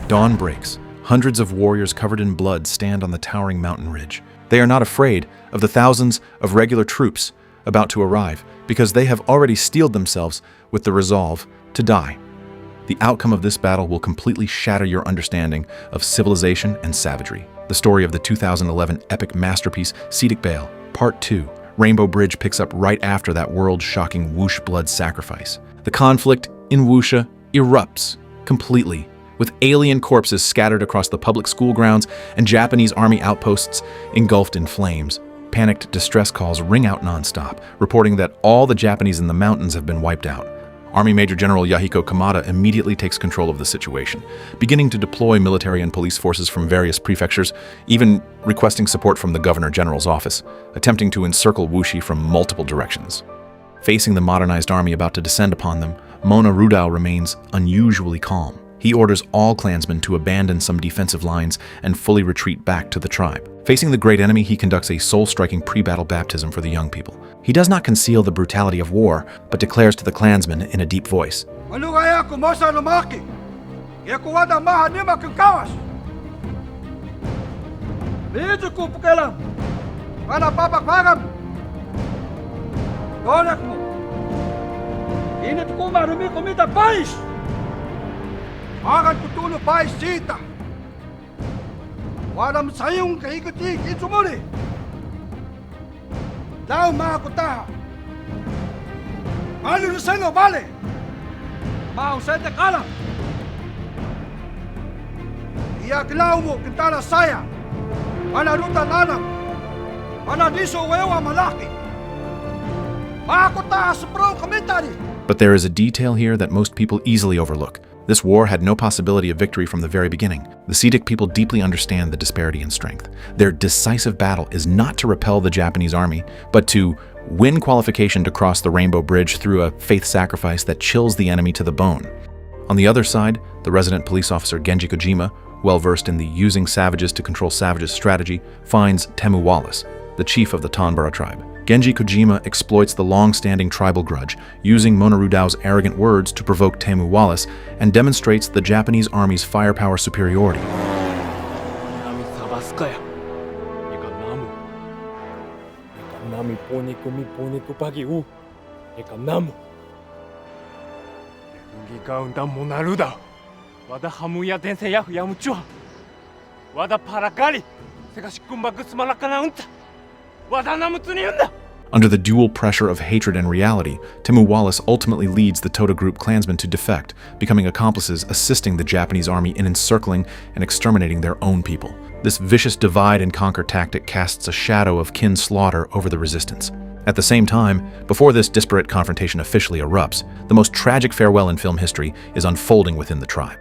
Dawn breaks. Hundreds of warriors covered in blood stand on the towering mountain ridge. They are not afraid of the thousands of regular troops about to arrive because they have already steeled themselves with the resolve to die. The outcome of this battle will completely shatter your understanding of civilization and savagery. The story of the 2011 epic masterpiece Seediq Bale, Part 2, Rainbow Bridge, picks up right after that world-shocking Wushe blood sacrifice. The conflict in Wushe erupts completely, with alien corpses scattered across the public school grounds and Japanese army outposts engulfed in flames. Panicked distress calls ring out nonstop, reporting that all the Japanese in the mountains have been wiped out. Army Major General Yahiko Kamada immediately takes control of the situation, beginning to deploy military and police forces from various prefectures, even requesting support from the Governor General's office, attempting to encircle Wushe from multiple directions. Facing the modernized army about to descend upon them, Mona Rudao remains unusually calm. He orders all clansmen to abandon some defensive lines and fully retreat back to the tribe. Facing the great enemy, he conducts a soul-striking pre-battle baptism for the young people. He does not conceal the brutality of war, but declares to the clansmen in a deep voice, Akan kutulo pais sita. Waram sayong kahikati kitsumuli. Daw mga kutaha. Malulusan o bale. Mausete kala. Iyaklaw mo kintala saya. Manarutan alam. Manadiso wewa malaki. Mga kutaha sa pro komentari. But there is a detail here that most people easily overlook. This war had no possibility of victory from the very beginning. The Seediq people deeply understand the disparity in strength. Their decisive battle is not to repel the Japanese army, but to win qualification to cross the Rainbow Bridge through a faith sacrifice that chills the enemy to the bone. On the other side, the resident police officer Genji Kojima, well-versed in the using savages to control savages strategy, finds Temu Wallace, the chief of the Tonbara tribe. Genji Kojima exploits the long-standing tribal grudge, using Mona Rudao's arrogant words to provoke Temu Wallace, and demonstrates the Japanese army's firepower superiority. Under the dual pressure of hatred and reality, Temu Wallace ultimately leads the Tota group clansmen to defect, becoming accomplices assisting the Japanese army in encircling and exterminating their own people. This vicious divide-and-conquer tactic casts a shadow of kin slaughter over the resistance. At the same time, before this disparate confrontation officially erupts, the most tragic farewell in film history is unfolding within the tribe.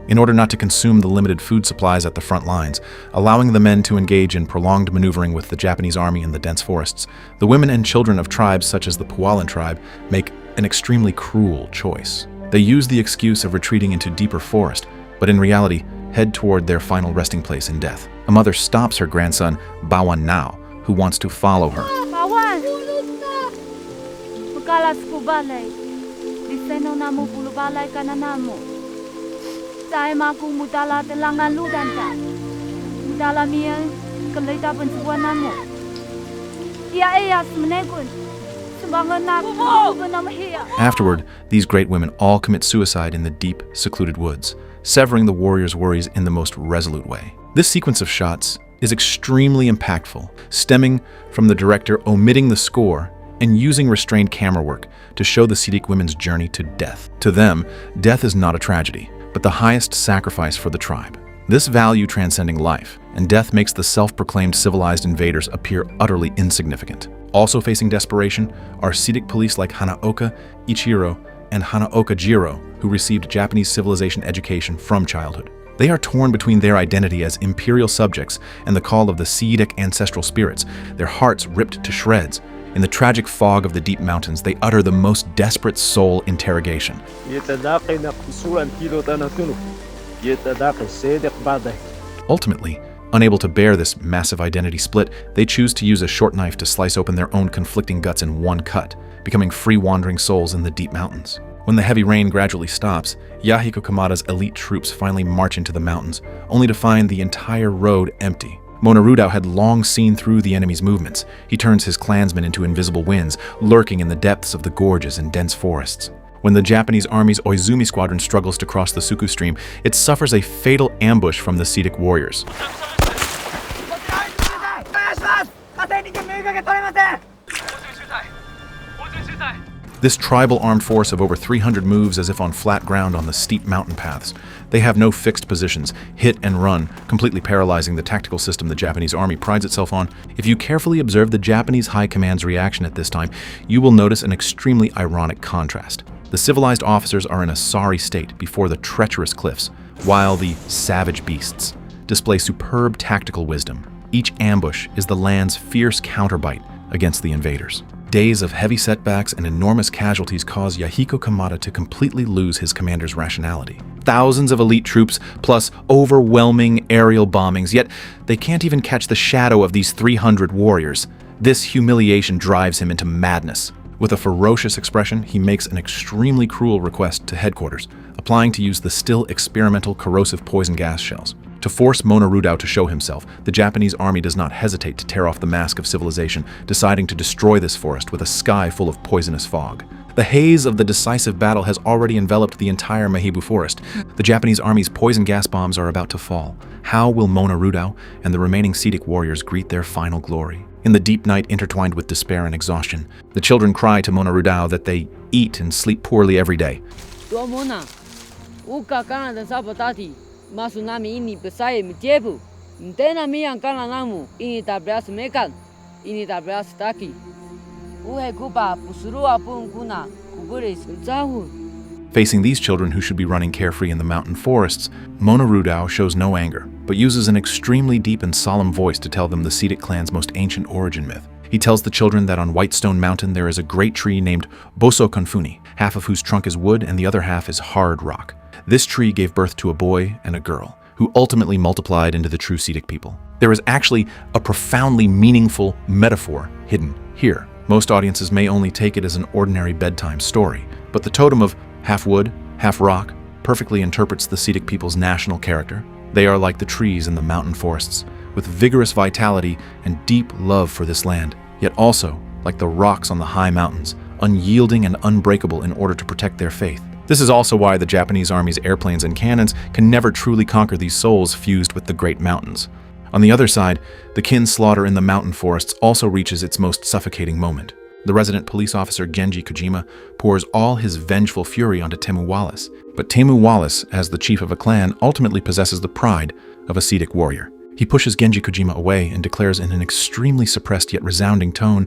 In order not to consume the limited food supplies at the front lines, allowing the men to engage in prolonged maneuvering with the Japanese army in the dense forests, the women and children of tribes such as the Pualan tribe make an extremely cruel choice. They use the excuse of retreating into deeper forest, but in reality, head toward their final resting place in death. A mother stops her grandson, Bawan Nao, who wants to follow her. Bawan! Magalas ko balay. Diseno namu pulu balay ka na namu. Saya maku mudala telangan ludan ta. Mudala mia kelita pensuan namu. Ia eyas menekun. Sembangan naku nama hiya. Afterward, these great women all commit suicide in the deep, secluded woods, severing the warriors' worries in the most resolute way. This sequence of shots is extremely impactful, stemming from the director omitting the score and using restrained camera work to show the Seediq women's journey to death. To them, death is not a tragedy, but the highest sacrifice for the tribe. This value transcending life, and death makes the self-proclaimed civilized invaders appear utterly insignificant. Also facing desperation are Seediq police like Hanaoka Ichiro and Hanaoka Jiro, who received Japanese civilization education from childhood. They are torn between their identity as imperial subjects and the call of the Seediq ancestral spirits, their hearts ripped to shreds. In the tragic fog of the deep mountains, they utter the most desperate soul interrogation. Ultimately, unable to bear this massive identity split, they choose to use a short knife to slice open their own conflicting guts in one cut, becoming free wandering souls in the deep mountains. When the heavy rain gradually stops, Yahiko Kamada's elite troops finally march into the mountains, only to find the entire road empty. Mona Rudao had long seen through the enemy's movements. He turns his clansmen into invisible winds, lurking in the depths of the gorges and dense forests. When the Japanese army's Oizumi squadron struggles to cross the Suku stream, it suffers a fatal ambush from the Seediq warriors. This tribal armed force of over 300 moves as if on flat ground on the steep mountain paths. They have no fixed positions, hit and run, completely paralyzing the tactical system the Japanese army prides itself on. If you carefully observe the Japanese High Command's reaction at this time, you will notice an extremely ironic contrast. The civilized officers are in a sorry state before the treacherous cliffs, while the savage beasts display superb tactical wisdom. Each ambush is the land's fierce counterbite against the invaders. Days of heavy setbacks and enormous casualties cause Yahiko Kamada to completely lose his commander's rationality. Thousands of elite troops, plus overwhelming aerial bombings, yet they can't even catch the shadow of these 300 warriors. This humiliation drives him into madness. With a ferocious expression, he makes an extremely cruel request to headquarters, applying to use the still experimental corrosive poison gas shells. To force Mona Rudao to show himself, the Japanese army does not hesitate to tear off the mask of civilization, deciding to destroy this forest with a sky full of poisonous fog. The haze of the decisive battle has already enveloped the entire Mahibu forest. The Japanese army's poison gas bombs are about to fall. How will Mona Rudao and the remaining Seediq warriors greet their final glory? In the deep night intertwined with despair and exhaustion, the children cry to Mona Rudao that they eat and sleep poorly every day. Masunami ini besai mjebu. Mtena miyang kana namu ini tabras mekan. Ini tabras taki. Uhe kupa pusuru apun kuna kuburis zahu. Facing these children who should be running carefree in the mountain forests, Mona Rudao shows no anger, but uses an extremely deep and solemn voice to tell them the Seediq clan's most ancient origin myth. He tells the children that on Whitestone Mountain there is a great tree named Boso Konfuni, half of whose trunk is wood and the other half is hard rock. This tree gave birth to a boy and a girl, who ultimately multiplied into the true Seediq people. There is actually a profoundly meaningful metaphor hidden here. Most audiences may only take it as an ordinary bedtime story, but the totem of half wood, half rock perfectly interprets the Seediq people's national character. They are like the trees in the mountain forests, with vigorous vitality and deep love for this land, yet also, like the rocks on the high mountains, unyielding and unbreakable in order to protect their faith. This is also why the Japanese army's airplanes and cannons can never truly conquer these souls fused with the great mountains. On the other side, the kin slaughter in the mountain forests also reaches its most suffocating moment. The resident police officer Genji Kojima pours all his vengeful fury onto Temu Wallace. But Temu Wallace, as the chief of a clan, ultimately possesses the pride of a Seediq warrior. He pushes Genji Kojima away and declares in an extremely suppressed yet resounding tone,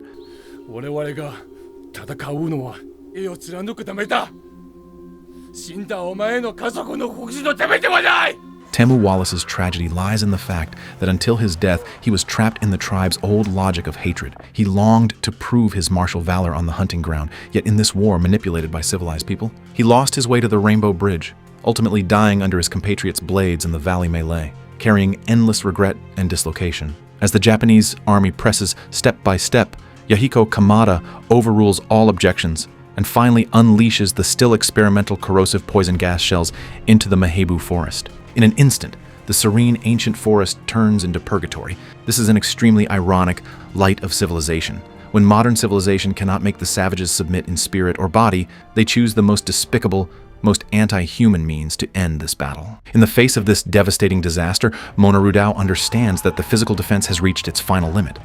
Temu Wallace's tragedy lies in the fact that until his death, he was trapped in the tribe's old logic of hatred. He longed to prove his martial valor on the hunting ground, yet in this war manipulated by civilized people, he lost his way to the Rainbow Bridge, ultimately dying under his compatriots' blades in the Valley Melee, carrying endless regret and dislocation. As the Japanese army presses step by step, Yahiko Kamada overrules all objections and finally unleashes the still experimental corrosive poison gas shells into the Mahibu forest. In an instant, the serene ancient forest turns into purgatory. This is an extremely ironic light of civilization. When modern civilization cannot make the savages submit in spirit or body, they choose the most despicable, most anti-human means to end this battle. In the face of this devastating disaster, Mona Rudao understands that the physical defense has reached its final limit.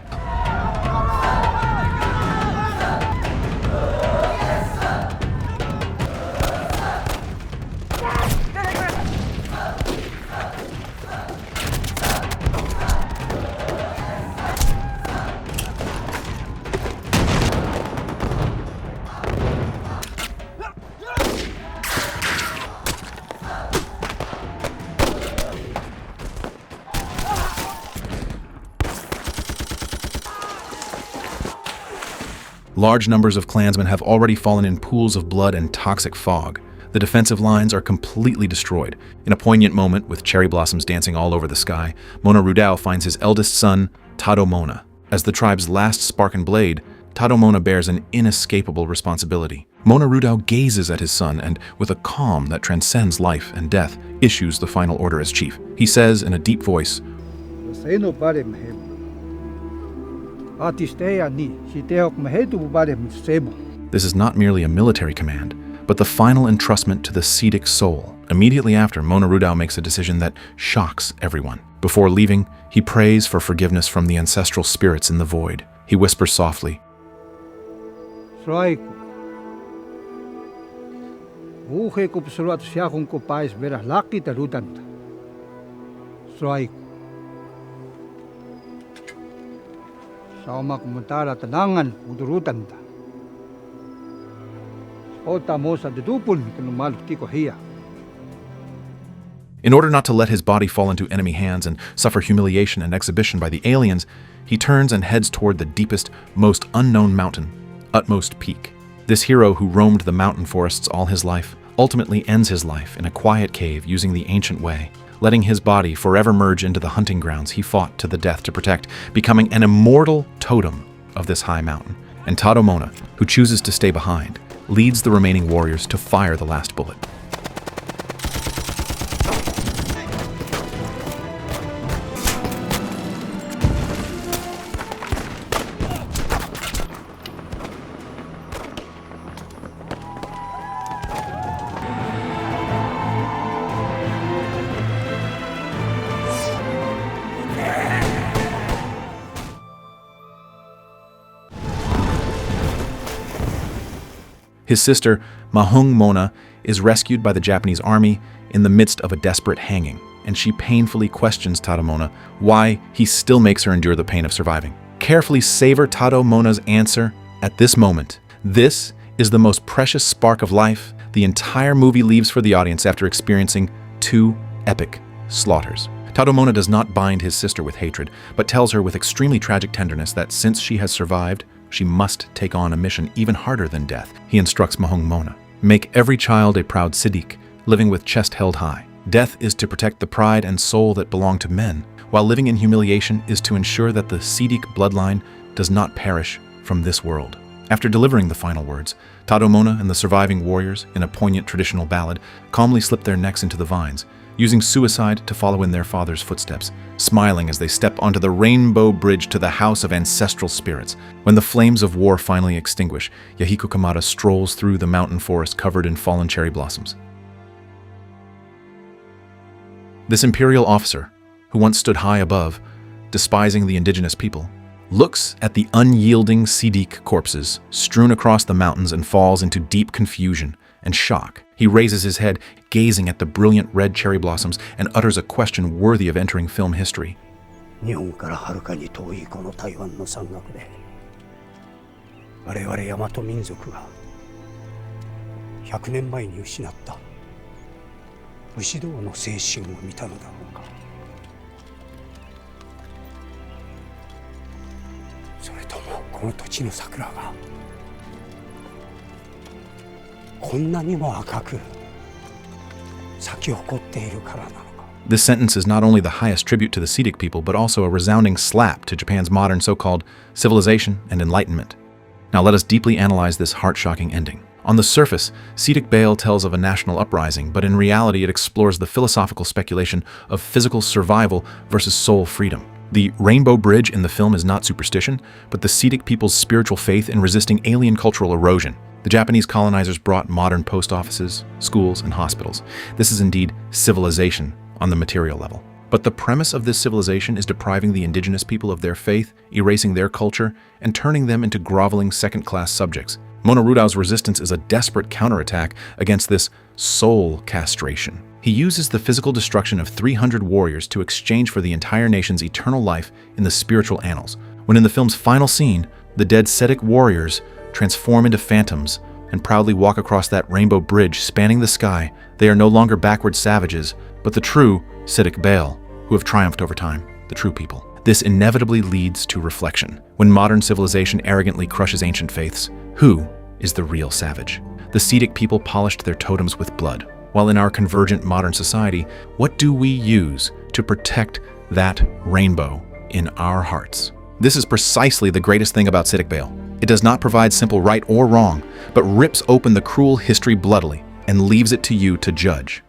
Large numbers of clansmen have already fallen in pools of blood and toxic fog. The defensive lines are completely destroyed. In a poignant moment, with cherry blossoms dancing all over the sky, Mona Rudao finds his eldest son, Tadomona. As the tribe's last spark and blade, Tadomona bears an inescapable responsibility. Mona Rudao gazes at his son and, with a calm that transcends life and death, issues the final order as chief. He says in a deep voice, this is not merely a military command, but the final entrustment to the Seediq soul. Immediately after, Mona Rudao makes a decision that shocks everyone. Before leaving, he prays for forgiveness from the ancestral spirits in the void. He whispers softly, Wushe ko pasulat siya kung ko pais berah laki tarutan. Sroy. Sama kumentara tenangan udurutan ta. Ota mo sa dudupun kenumaluk tiko hiya. In order not to let his body fall into enemy hands and suffer humiliation and exhibition by the aliens, he turns and heads toward the deepest, most unknown mountain, Utmost Peak. This hero who roamed the mountain forests all his life ultimately ends his life in a quiet cave using the ancient way, letting his body forever merge into the hunting grounds he fought to the death to protect, becoming an immortal totem of this high mountain. And Tado Mona, who chooses to stay behind, leads the remaining warriors to fire the last bullet. His sister, Mahung Mona, is rescued by the Japanese army in the midst of a desperate hanging, and she painfully questions Tado Mona why he still makes her endure the pain of surviving. Carefully savor Tado Mona's answer at this moment. This is the most precious spark of life the entire movie leaves for the audience after experiencing two epic slaughters. Tado Mona does not bind his sister with hatred, but tells her with extremely tragic tenderness that since she has survived, she must take on a mission even harder than death. He instructs Mahung Mona, make every child a proud Seediq, living with chest held high. Death is to protect the pride and soul that belong to men, while living in humiliation is to ensure that the Seediq bloodline does not perish from this world. After delivering the final words, Tado Mona and the surviving warriors, in a poignant traditional ballad, calmly slip their necks into the vines, using suicide to follow in their father's footsteps, smiling as they step onto the rainbow bridge to the house of ancestral spirits. When the flames of war finally extinguish, Yahiko Kamada strolls through the mountain forest covered in fallen cherry blossoms. This imperial officer, who once stood high above, despising the indigenous people, looks at the unyielding Seediq corpses strewn across the mountains and falls into deep confusion and shock. He raises his head, gazing at the brilliant red cherry blossoms, and utters a question worthy of entering film history. 日本からはるかに遠いこの台湾の山岳で我々大和民族が100年前に失った武士道の精神を見たのだろうか。それともこの土地の桜がこんなにも赤く咲き誇っているからなのか。 This sentence is not only the highest tribute to the Seediq people, but also a resounding slap to Japan's modern so-called civilization and enlightenment. Now let us deeply analyze this heart-shocking ending. On the surface, Seediq Bale tells of a national uprising, but in reality it explores the philosophical speculation of physical survival versus soul freedom. The rainbow bridge in the film is not superstition, but the Seediq people's spiritual faith in resisting alien cultural erosion. The Japanese colonizers brought modern post offices, schools, and hospitals. This is indeed civilization on the material level. But the premise of this civilization is depriving the indigenous people of their faith, erasing their culture, and turning them into groveling second-class subjects. Mona Rudao's resistance is a desperate counterattack against this soul castration. He uses the physical destruction of 300 warriors to exchange for the entire nation's eternal life in the spiritual annals. When in the film's final scene, the dead Seediq warriors transform into phantoms and proudly walk across that rainbow bridge spanning the sky, they are no longer backward savages, but the true Seediq Bale, who have triumphed over time, the true people. This inevitably leads to reflection. When modern civilization arrogantly crushes ancient faiths, who is the real savage? The Seediq people polished their totems with blood, while in our convergent modern society, what do we use to protect that rainbow in our hearts? This is precisely the greatest thing about Seediq Bale. It does not provide simple right or wrong, but rips open the cruel history bloodily and leaves it to you to judge.